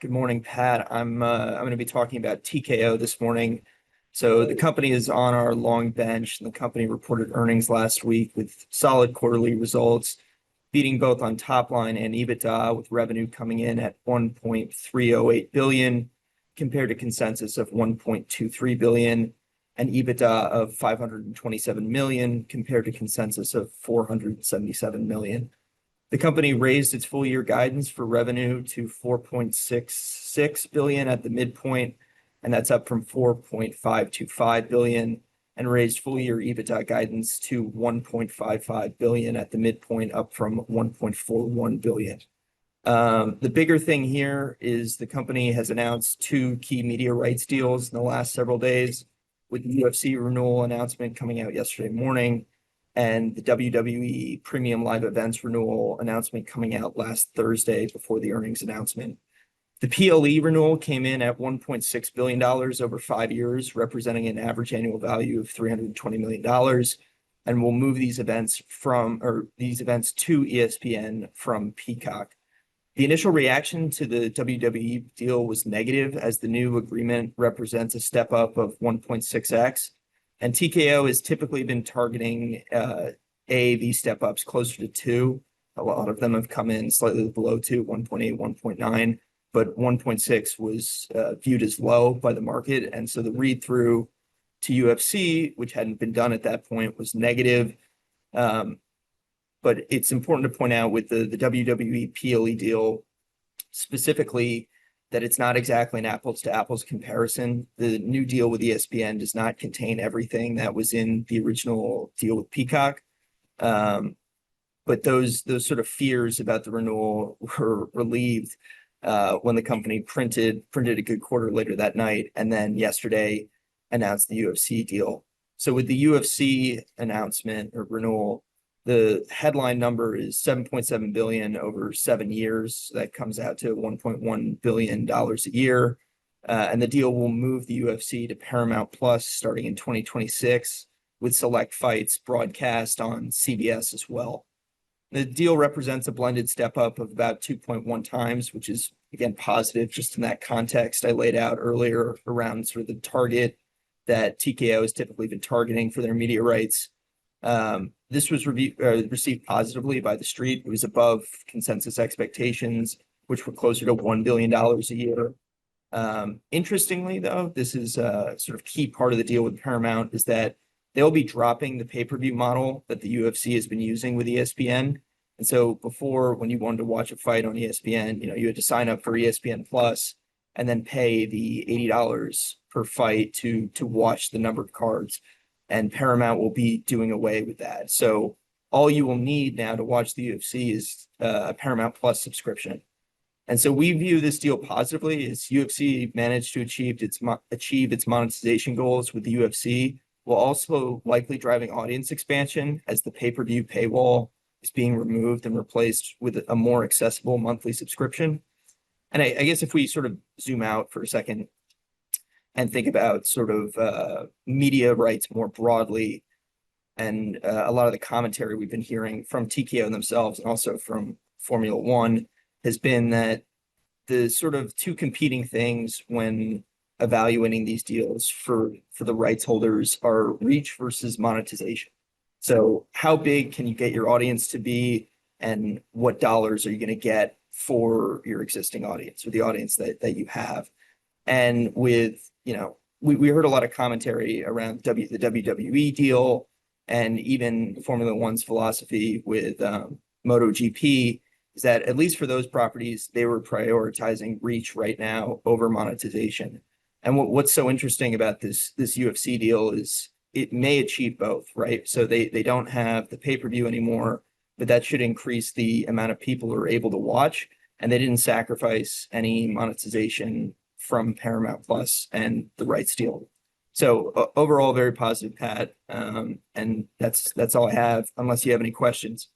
Good morning, Pat. I'm going to be talking about TKO this morning. So the company is on our long bench, and the company reported earnings last week with solid quarterly results, beating both on top line and EBITDA, with revenue coming in at 1.308 billion compared to consensus of 1.23 billion, and EBITDA of 527 million compared to consensus of 477 million. The company raised its full year guidance for revenue to 4.66 billion at the midpoint, and that's up from 4.525 billion, and raised full year EBITDA guidance to 1.55 billion at the midpoint, up from 1.41 billion. The bigger thing here is the company has announced two key media rights deals in the last several days, with the UFC renewal announcement coming out yesterday morning, and the WWE Premium Live Events renewal announcement coming out last Thursday before the earnings announcement. The PLE renewal came in at $1.6 billion over 5 years, representing an average annual value of $320 million, and will move these events to ESPN from Peacock. The initial reaction to the WWE deal was negative, as the new agreement represents a step up of 1.6x. And TKO has typically been targeting these step ups closer to 2. A lot of them have come in slightly below 2, 1.8, 1.9, but 1.6 was viewed as low by the market. And so the read through to UFC, which hadn't been done at that point, was negative. But it's important to point out with the WWE PLE deal specifically that it's not exactly an apples to apples comparison. The new deal with ESPN does not contain everything that was in the original deal with Peacock. But those sort of fears about the renewal were relieved when the company printed a good quarter later that night, and then yesterday announced the UFC deal. So with the UFC announcement or renewal, the headline number is 7.7 billion over 7 years. That comes out to $1.1 billion a year. And the deal will move the UFC to Paramount Plus starting in 2026, with select fights broadcast on CBS as well. The deal represents a blended step up of about 2.1 times, which is, again, positive just in that context I laid out earlier around sort of the target that TKO has typically been targeting for their media rights. This was received positively by the street. It was above consensus expectations, which were closer to $1 billion a year. Interestingly, though, this is a sort of key part of the deal with Paramount, is that they'll be dropping the pay-per-view model that the UFC has been using with ESPN. And so before, when you wanted to watch a fight on ESPN, you had to sign up for ESPN Plus and then pay the $80 per fight to watch the numbered cards. And Paramount will be doing away with that. So all you will need now to watch the UFC is a Paramount Plus subscription. And so we view this deal positively, as UFC managed to achieve its monetization goals with the UFC, while also likely driving audience expansion, as the pay-per-view paywall is being removed and replaced with a more accessible monthly subscription. And I guess if we sort of zoom out for a second and think about sort of media rights more broadly, and a lot of the commentary we've been hearing from TKO themselves and also from Formula One has been that the sort of two competing things when evaluating these deals for the rights holders are reach versus monetization. So how big can you get your audience to be, and what dollars are you going to get for your existing audience, or the audience that you have? And with, we heard a lot of commentary around the WWE deal, and even Formula One's philosophy with MotoGP, is that at least for those properties, they were prioritizing reach right now over monetization. And what's so interesting about this UFC deal is it may achieve both, right? So they don't have the pay-per-view anymore, but that should increase the amount of people who are able to watch, and they didn't sacrifice any monetization from Paramount Plus and the rights deal. So overall, very positive, Pat. And that's all I have, unless you have any questions.